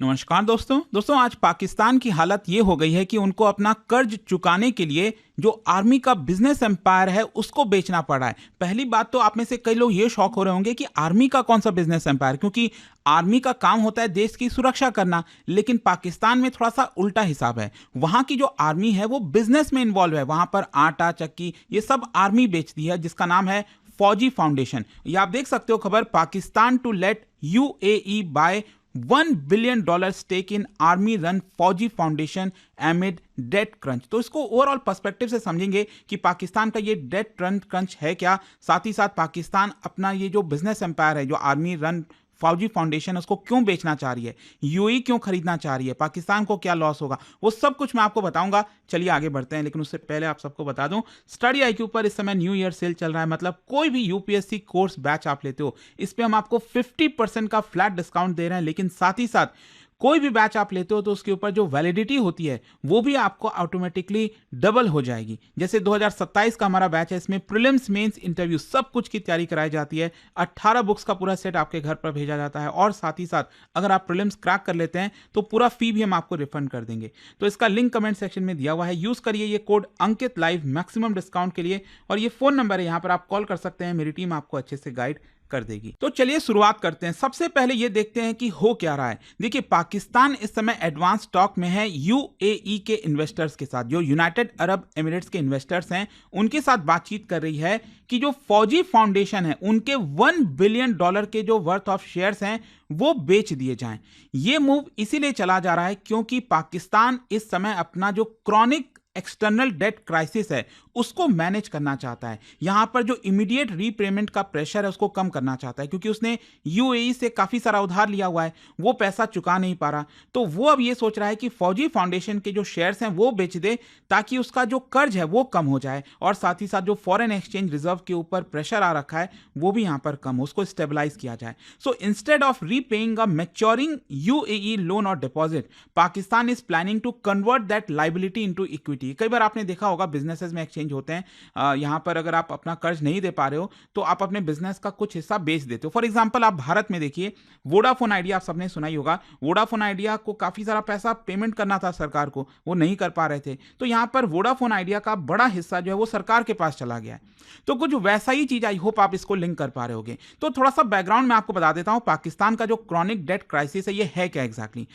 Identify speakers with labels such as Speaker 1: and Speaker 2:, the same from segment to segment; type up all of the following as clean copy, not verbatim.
Speaker 1: नमस्कार दोस्तों आज पाकिस्तान की हालत ये हो गई है कि उनको अपना कर्ज चुकाने के लिए जो आर्मी का बिजनेस एम्पायर है उसको बेचना पड़ा है। पहली बात तो आप में से कई लोग ये शौक हो रहे होंगे कि आर्मी का कौन सा बिजनेस एम्पायर, क्योंकि आर्मी का काम होता है देश की सुरक्षा करना, लेकिन पाकिस्तान में थोड़ा सा उल्टा हिसाब है। वहां की जो आर्मी है वो बिजनेस में इन्वॉल्व है, वहां पर आटा चक्की ये सब आर्मी बेचती है, जिसका नाम है फौजी फाउंडेशन। ये आप देख सकते हो खबर, Pakistan to let UAE buy $1 billion stake in army run Fauji Foundation amid debt crunch. तो इसको ओवरऑल पर्सपेक्टिव से समझेंगे कि पाकिस्तान का ये डेट क्रंच है क्या, साथ ही साथ पाकिस्तान अपना ये जो बिजनेस एम्पायर है जो आर्मी रन फौजी फाउंडेशन उसको क्यों बेचना चाह रही है, यूएई क्यों खरीदना चाह रही है, पाकिस्तान को क्या लॉस होगा, वो सब कुछ मैं आपको बताऊंगा। चलिए आगे बढ़ते हैं, लेकिन उससे पहले आप सबको बता दूं, स्टडी आईक्यू पर इस समय न्यू ईयर सेल चल रहा है। मतलब कोई भी यूपीएससी कोर्स बैच आप लेते हो इस पे हम आपको 50% का फ्लैट डिस्काउंट दे रहे हैं, लेकिन साथ ही साथ कोई भी बैच आप लेते हो तो उसके ऊपर जो वैलिडिटी होती है वो भी आपको ऑटोमेटिकली डबल हो जाएगी। जैसे 2027 का हमारा बैच है, इसमें प्रीलिम्स मेंस इंटरव्यू सब कुछ की तैयारी कराई जाती है। 18 बुक्स का पूरा सेट आपके घर पर भेजा जाता है, और साथ ही साथ अगर आप प्रीलिम्स क्रैक कर लेते हैं तो पूरा फी भी हम आपको रिफंड कर देंगे। तो इसका लिंक कमेंट सेक्शन में दिया हुआ है, यूज करिए ये कोड अंकित लाइव मैक्सिमम डिस्काउंट के लिए, और ये फोन नंबर है, यहां पर आप कॉल कर सकते हैं, मेरी टीम आपको अच्छे से गाइड कर देगी। तो चलिए शुरुआत करते हैं। सबसे पहले ये देखते हैं कि हो क्या रहा है। देखिए, पाकिस्तान इस समय एडवांस टॉक में है यूएई के इन्वेस्टर्स के साथ, जो यूनाइटेड अरब एमिरेट्स के इन्वेस्टर्स हैं उनके साथ बातचीत कर रही है कि जो फौजी फाउंडेशन है उनके $1 बिलियन के जो वर्थ ऑफ शेयर्स हैं वो बेच दिए जाएं। ये मूव इसीलिए चला जा रहा है क्योंकि पाकिस्तान इस समय अपना जो क्रॉनिक एक्सटर्नल डेट क्राइसिस है उसको मैनेज करना चाहता है। यहां पर जो इमीडिएट रीपेमेंट का प्रेशर है उसको कम करना चाहता है, क्योंकि उसने यूएई से काफी सारा उधार लिया हुआ है, वो पैसा चुका नहीं पा रहा। तो वो अब ये सोच रहा है कि फौजी फाउंडेशन के जो शेयर्स हैं वो बेच दे, ताकि उसका जो कर्ज है वो कम हो जाए, और साथ ही साथ जो फॉरेन एक्सचेंज रिजर्व के ऊपर प्रेशर आ रखा है वो भी यहां पर कम हो, उसको स्टेबलाइज किया जाए। So instead of repaying a maturing UAE loan और deposit, Pakistan is planning to convert that liability into equity. कई बार आपने देखा होगा बिजनेसेस में एक्सचेंज होते हैं, यहां पर अगर आप अपना कर्ज नहीं दे पा रहे हो तो आप अपने बिजनेस का कुछ हिस्सा बेच देते हो। फॉर एग्जांपल आप भारत में देखिए, वोडाफोन आइडिया आप सबने सुना ही होगा। वोडाफोन आइडिया को काफी सारा पैसा पेमेंट करना था सरकार को, वो नहीं कर पा रहे थे, तो यहां पर वोडाफोन आइडिया का बड़ा हिस्सा जो है वो सरकार के पास चला गया है। तो कुछ वैसा ही चीज, आई होप आप इसको लिंक कर पा रहे होगे। तो थोड़ा सा बैकग्राउंड में आपको बता देता हूं, पाकिस्तान का जो क्रॉनिक डेट क्राइसिस है ये है क्या एग्जैक्टली।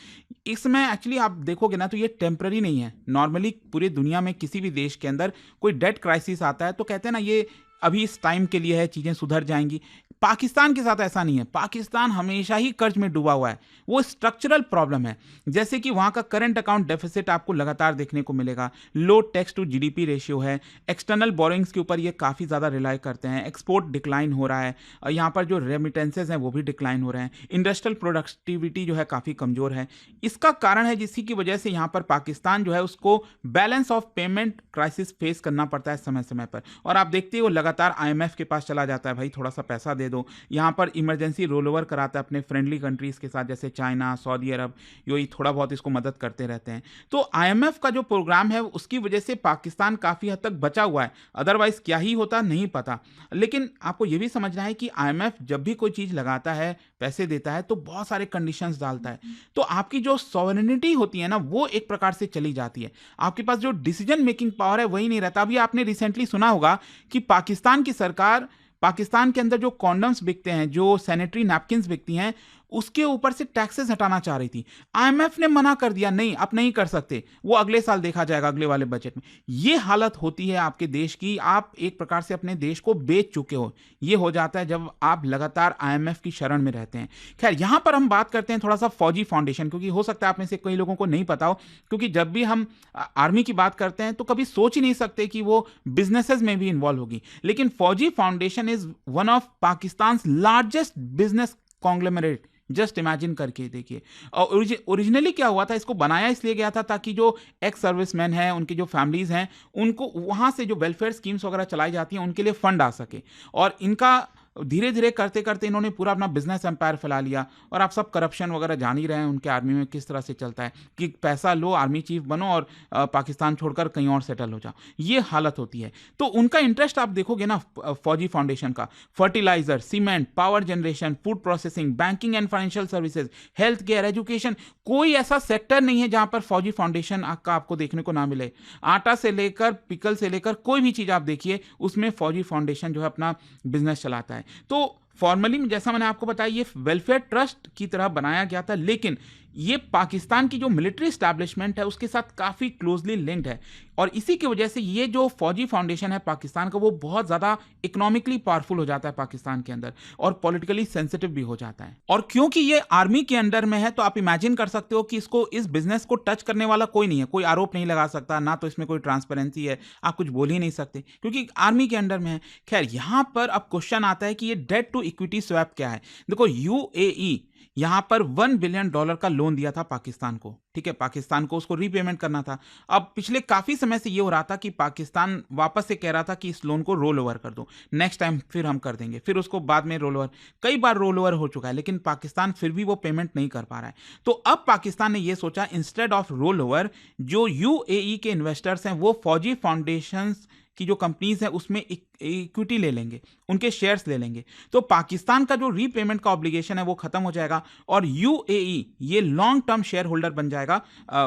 Speaker 1: इसमें एक्चुअली आप देखोगे ना तो ये टेम्पररी नहीं है। नॉर्मली पूरी दुनिया में किसी भी देश के अंदर कोई डेट क्राइसिस आता है तो कहते हैं ना ये अभी इस टाइम के लिए है, चीजें सुधर जाएंगी। पाकिस्तान के साथ ऐसा नहीं है, पाकिस्तान हमेशा ही कर्ज में डूबा हुआ है, वो स्ट्रक्चरल प्रॉब्लम है। जैसे कि वहां का करंट अकाउंट डेफिसिट आपको लगातार देखने को मिलेगा, लो टैक्स टू जीडीपी रेशियो है, एक्सटर्नल बोरिंग्स के ऊपर ये काफी ज्यादा रिलाई करते हैं, एक्सपोर्ट डिक्लाइन हो रहा है, यहाँ पर जो रेमिटेंसेज हैं वो भी डिक्लाइन हो रहे हैं, इंडस्ट्रियल प्रोडक्टिविटी जो है काफी कमजोर है। इसका कारण है जिसकी की वजह से यहाँ पर पाकिस्तान जो है उसको balance of payment crisis face करना पड़ता है समय समय पर। और आप देखते हो लगातार आईएमएफ के पास चला जाता है, भाई थोड़ा सा पैसा दे दो। यहां पर इमरजेंसी रोल ओवर कराता है अपने फ्रेंडली कंट्रीज के साथ, जैसे चाइना, सऊदी अरब, ये थोड़ा बहुत इसको मदद करते रहते हैं। तो आईएमएफ का जो प्रोग्राम है उसकी वजह से पाकिस्तान काफी हद तक बचा हुआ है, अदरवाइज क्या ही होता नहीं पता। लेकिन आपको यह भी समझना है कि आईएमएफ जब भी कोई चीज लगाता है, पैसे देता है, तो बहुत सारे कंडीशंस डालता है। तो आपकी जो सॉवरेनिटी होती है ना वो एक प्रकार से चली जाती है, आपके पास जो डिसीजन मेकिंग पावर है वही नहीं रहता। अभी आपने रिसेंटली सुना होगा कि पाकिस्तान की सरकार पाकिस्तान के अंदर जो कॉन्डम्स बिकते हैं, जो सैनिटरी नैपकिन्स बिकती हैं, उसके ऊपर से टैक्सेस हटाना चाह रही थी। आईएमएफ ने मना कर दिया, नहीं आप नहीं कर सकते, वो अगले साल देखा जाएगा, अगले वाले बजट में। ये हालत होती है आपके देश की, आप एक प्रकार से अपने देश को बेच चुके हो। ये हो जाता है जब आप लगातार आईएमएफ की शरण में रहते हैं। खैर, यहां पर हम बात करते हैं थोड़ा सा फौजी फाउंडेशन, क्योंकि हो सकता है आप में से कई लोगों को नहीं पता हो, क्योंकि जब भी हम आर्मी की बात करते हैं तो कभी सोच ही नहीं सकते कि वो बिजनेसेस में भी इन्वॉल्व होगी। लेकिन फौजी foundation is one of Pakistan largest business conglomerate. Just imagine करके देखिए। और ओरिजिनली क्या हुआ था, इसको बनाया इसलिए गया था ताकि जो एक्स सर्विसमैन हैं, उनकी जो फैमिलीज हैं, उनको वहां से जो वेलफेयर स्कीम्स वगैरह चलाई जाती हैं उनके लिए फंड आ सके। और इनका धीरे धीरे करते करते इन्होंने पूरा अपना बिजनेस एम्पायर फैला लिया। और आप सब करप्शन वगैरह जान ही रहे हैं उनके आर्मी में किस तरह से चलता है कि पैसा लो, आर्मी चीफ बनो और पाकिस्तान छोड़कर कहीं और सेटल हो जाओ, ये हालत होती है। तो उनका इंटरेस्ट आप देखोगे ना फौजी फाउंडेशन का, fertiliser, cement, power generation, food processing, banking and financial services, health care, education, कोई ऐसा सेक्टर नहीं है जहां पर फौजी फाउंडेशन का आपको देखने को ना मिले। आटा से लेकर पिकल से लेकर कोई भी चीज आप देखिए उसमें फौजी फाउंडेशन जो है अपना बिजनेस चलाता है। तो फॉर्मली जैसा मैंने आपको बताया ये वेलफेयर ट्रस्ट की तरह बनाया गया था, लेकिन ये पाकिस्तान की जो मिलिट्री स्टैब्लिशमेंट है उसके साथ काफी क्लोजली लिंक्ड है। और इसी की वजह से ये जो फौजी फाउंडेशन है पाकिस्तान का वो बहुत ज्यादा इकोनॉमिकली पावरफुल हो जाता है पाकिस्तान के अंदर और पॉलिटिकली सेंसिटिव भी हो जाता है। और क्योंकि ये आर्मी के अंडर में है तो आप इमेजिन कर सकते हो कि इसको, इस बिजनेस को टच करने वाला कोई नहीं है, कोई आरोप नहीं लगा सकता, ना तो इसमें कोई ट्रांसपेरेंसी है, आप कुछ बोल ही नहीं सकते क्योंकि आर्मी के अंडर में है। खैर, यहां पर अब क्वेश्चन आता है कि ये डेट टू इक्विटी स्वैप क्या है। देखो, यूएई यहां पर $1 बिलियन का लोन दिया था पाकिस्तान को, ठीक है, पाकिस्तान को उसको रीपेमेंट करना था। अब पिछले काफी समय से ये हो रहा था कि पाकिस्तान वापस से कह रहा था कि इस लोन को रोल ओवर कर दो, नेक्स्ट टाइम फिर हम कर देंगे, फिर उसको बाद में रोल ओवर, कई बार रोल ओवर हो चुका है, लेकिन पाकिस्तान फिर भी वो पेमेंट नहीं कर पा रहा है। तो अब पाकिस्तान ने ये सोचा, इंस्टेड ऑफ रोल ओवर, जो यूएई के इन्वेस्टर्स हैं वो फौजी फाउंडेशन की जो कंपनीज है उसमें इक्विटी ले लेंगे, उनके शेयर्स ले लेंगे। तो पाकिस्तान का जो रीपेमेंट का ऑब्लिगेशन है वो खत्म हो जाएगा और यूएई ये लॉन्ग टर्म शेयर होल्डर बन जाएगा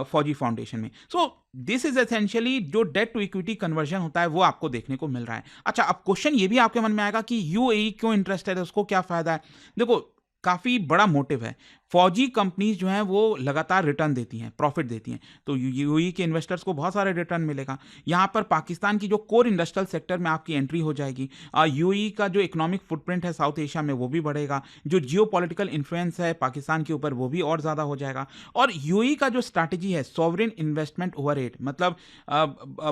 Speaker 1: फौजी फाउंडेशन में। सो दिस इज एसेंशियली जो डेट टू इक्विटी कन्वर्जन होता है वो आपको देखने को मिल रहा है। अच्छा, अब क्वेश्चन ये भी आपके मन में आएगा कि यूएई क्यों इंटरेस्टेड है, उसको क्या फायदा है। देखो, काफी बड़ा मोटिव है। फौजी कंपनीज जो हैं वो लगातार रिटर्न देती हैं, प्रॉफिट देती हैं, तो यूएई के इन्वेस्टर्स को बहुत सारे रिटर्न मिलेगा। यहाँ पर पाकिस्तान की जो कोर इंडस्ट्रियल सेक्टर में आपकी एंट्री हो जाएगी। यूएई का जो इकोनॉमिक फुटप्रिंट है साउथ एशिया में वो भी बढ़ेगा, जो जियोपॉलिटिकल इन्फ्लुएंस है पाकिस्तान के ऊपर वो भी और ज़्यादा हो जाएगा। और यूएई का जो स्ट्रैटेजी है सॉवरेन इन्वेस्टमेंट ओवर एड, मतलब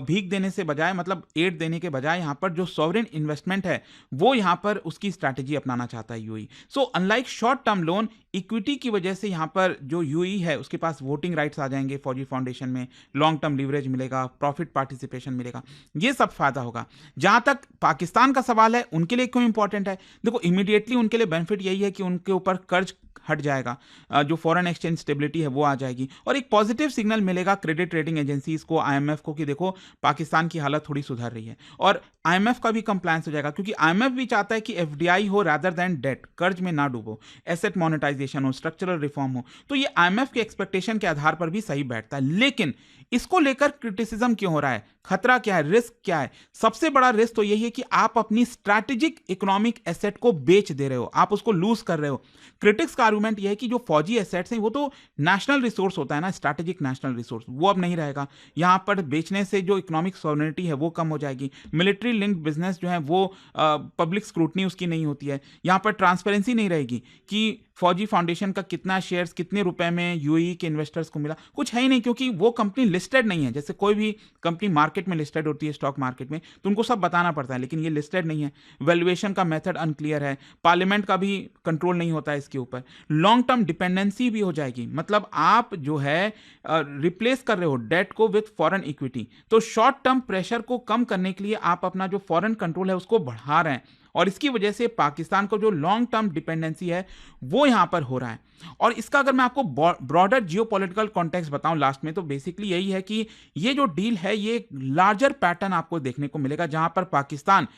Speaker 1: भीख देने से बजाय, मतलब एड देने के बजाय यहाँ पर जो सॉवरेन इन्वेस्टमेंट है वो यहाँ पर उसकी स्ट्रैटेजी अपनाना चाहता है UAE. So unlike short term loan, equity की वजह से यहां पर जो यूएई है उसके पास वोटिंग राइट्स आ जाएंगे फौजी फाउंडेशन में, लॉन्ग टर्म लीवरेज मिलेगा, प्रॉफिट पार्टिसिपेशन मिलेगा, ये सब फायदा होगा। जहां तक पाकिस्तान का सवाल है, उनके लिए क्यों इंपॉर्टेंट है, देखो इमीडिएटली उनके लिए बेनिफिट यही है कि उनके ऊपर कर्ज हट जाएगा, जो फॉरेन एक्सचेंज स्टेबिलिटी है वो आ जाएगी और एक पॉजिटिव सिग्नल मिलेगा क्रेडिट रेटिंग एजेंसीज को, आईएमएफ को, कि देखो पाकिस्तान की हालत थोड़ी सुधर रही है। और आईएमएफ का भी कंप्लायंस हो जाएगा क्योंकि आईएमएफ भी चाहता है कि एफडीआई हो रादर देन डेट, कर्ज में ना डूबो, एसेट मोनेटाइजेशन हो, स्ट्रक्चरल रिफॉर्म हो। तो ये आईएमएफ के एक्सपेक्टेशन के आधार पर भी सही बैठता है। लेकिन इसको लेकर क्रिटिसिज्म क्यों हो रहा है, खतरा क्या है, रिस्क क्या है? सबसे बड़ा रिस्क तो यही है कि आप अपनी स्ट्रैटेजिक इकोनॉमिक एसेट को बेच दे रहे हो, आप उसको लूज कर रहे हो। क्रिटिक्स का आर्गुमेंट यह है कि जो फौजी एसेट्स हैं वो तो नेशनल रिसोर्स होता है ना, स्ट्रैटेजिक नेशनल रिसोर्स, वो अब नहीं रहेगा। यहां पर बेचने से जो इकोनॉमिक सॉवरेनिटी है वो कम हो जाएगी। मिलिट्री लिंक्ड बिजनेस जो है वो पब्लिक स्क्रूटनी उसकी नहीं होती है। यहां पर ट्रांसपेरेंसी नहीं रहेगी कि फौजी फाउंडेशन का कितना शेयर्स कितने रुपए में यूएई के इन्वेस्टर्स को मिला, कुछ है ही नहीं, क्योंकि वो कंपनी लिस्टेड नहीं है। जैसे कोई भी कंपनी मार्केट में लिस्टेड होती है, स्टॉक मार्केट में, तो उनको सब बताना पड़ता है, लेकिन ये लिस्टेड नहीं है। वैल्यूएशन का मेथड अनक्लियर है, पार्लियामेंट का भी कंट्रोल नहीं होता है इसके ऊपर। लॉन्ग टर्म डिपेंडेंसी भी हो जाएगी, मतलब आप जो है रिप्लेस कर रहे हो डेट को विथ फॉरेन इक्विटी। तो शॉर्ट टर्म प्रेशर को कम करने के लिए आप अपना जो फॉरेन कंट्रोल है उसको बढ़ा रहे हैं और इसकी वजह से पाकिस्तान को जो लॉन्ग टर्म डिपेंडेंसी है वो यहां पर हो रहा है। और इसका अगर मैं आपको ब्रॉडर जियोपॉलिटिकल कॉन्टेक्स्ट बताऊं लास्ट में, तो बेसिकली यही है कि ये जो डील है ये लार्जर पैटर्न आपको देखने को मिलेगा, जहां पर पाकिस्तान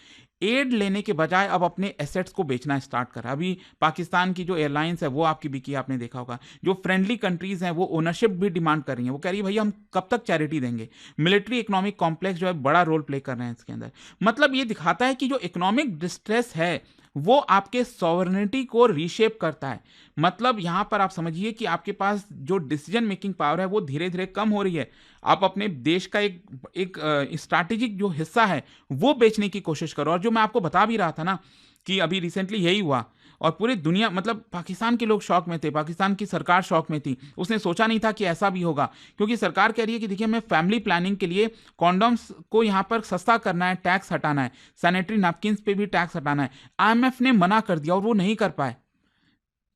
Speaker 1: एड लेने के बजाय अब अपने एसेट्स को बेचना स्टार्ट कर रहा है। अभी पाकिस्तान की जो एयरलाइंस है वो आपकी बिकी, आपने देखा होगा। जो फ्रेंडली कंट्रीज हैं वो ओनरशिप भी डिमांड कर रही हैं, वो कह रही है भैया हम कब तक चैरिटी देंगे। मिलिट्री इकोनॉमिक कॉम्प्लेक्स जो है बड़ा रोल प्ले कर रहे हैं इसके अंदर। मतलब ये दिखाता है कि जो इकोनॉमिक डिस्ट्रेस है वो आपके सॉवरेनिटी को रीशेप करता है। मतलब यहां पर आप समझिए कि आपके पास जो डिसीजन मेकिंग पावर है वो धीरे धीरे कम हो रही है। आप अपने देश का एक स्ट्रैटेजिक जो हिस्सा है वो बेचने की कोशिश करो। और जो मैं आपको बता भी रहा था ना कि अभी रिसेंटली यही हुआ और पूरी दुनिया, मतलब पाकिस्तान के लोग शॉक में थे, पाकिस्तान की सरकार शॉक में थी। उसने सोचा नहीं था कि ऐसा भी होगा, क्योंकि सरकार कह रही है कि देखिए हमें फैमिली प्लानिंग के लिए कॉन्डोम्स को यहाँ पर सस्ता करना है, टैक्स हटाना है, सैनिटरी नैपकिन्स पे भी टैक्स हटाना है। आईएमएफ ने मना कर दिया और वो नहीं कर पाए।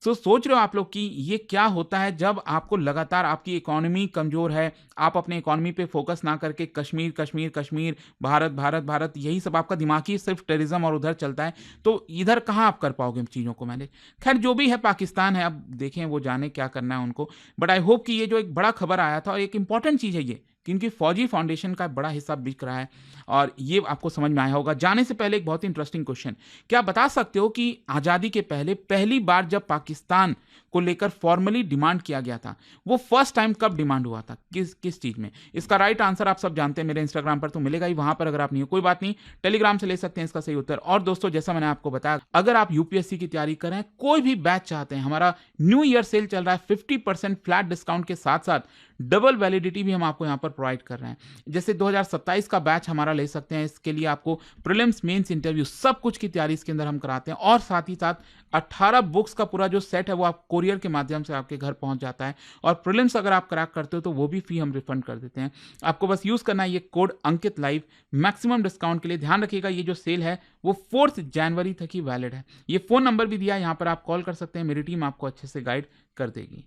Speaker 1: सो सोच रहे हो आप लोग कि ये क्या होता है जब आपको लगातार आपकी इकोनॉमी कमज़ोर है, आप अपने इकोनॉमी पे फोकस ना करके कश्मीर, कश्मीर, कश्मीर, भारत, भारत, भारत, यही सब आपका दिमाग ही सिर्फ टेररिज्म और उधर चलता है, तो इधर कहाँ आप कर पाओगे चीज़ों को मैनेज। खैर जो भी है पाकिस्तान है, अब देखें वो जाने क्या करना है उनको। बट आई होप कि ये जो एक बड़ा खबर आया था और एक इंपॉर्टेंट चीज़ है ये कि इनकी फौजी फाउंडेशन का बड़ा हिस्सा बिक रहा है और ये आपको समझ में आया होगा। जाने से पहले एक बहुत ही इंटरेस्टिंग क्वेश्चन, क्या आप बता सकते हो कि आज़ादी के पहले पहली बार जब पाकिस्तान को लेकर फॉर्मली डिमांड किया गया था, वो फर्स्ट टाइम कब डिमांड हुआ था, किस किस चीज़ में? इसका राइट आंसर आप सब जानते हैं, मेरे इंस्टाग्राम पर तो मिलेगा ही, वहां पर अगर आप नहीं हो कोई बात नहीं, टेलीग्राम से ले सकते हैं इसका सही उत्तर। और दोस्तों जैसा मैंने आपको बताया, अगर आप यूपीएससी की तैयारी करें, कोई भी बैच चाहते हैं, हमारा न्यू ईयर सेल चल रहा है, 50% फ्लैट डिस्काउंट के साथ साथ डबल वैलिडिटी भी हम आपको यहाँ पर प्रोवाइड कर रहे हैं। जैसे 2027 का बैच हमारा ले सकते हैं, इसके लिए आपको प्रीलिम्स, मेंस, इंटरव्यू सब कुछ की तैयारी इसके अंदर हम कराते हैं और साथ ही साथ 18 बुक्स का पूरा जो सेट है वो आप कोरियर के माध्यम से आपके घर पहुंच जाता है और प्रीलिम्स अगर आप क्रैक करते हो तो वो भी फी हम रिफंड कर देते हैं। आपको बस यूज करना है ये कोड अंकित लाइव, मैक्सिमम डिस्काउंट के लिए। ध्यान रखिएगा ये जो सेल है वो 4 जनवरी तक ही वैलिड है। ये फोन नंबर भी दिया है, यहाँ पर आप कॉल कर सकते हैं, मेरी टीम आपको अच्छे से गाइड कर देगी।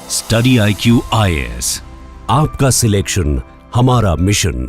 Speaker 2: स्टडी IQ IAS, आपका सिलेक्शन हमारा मिशन।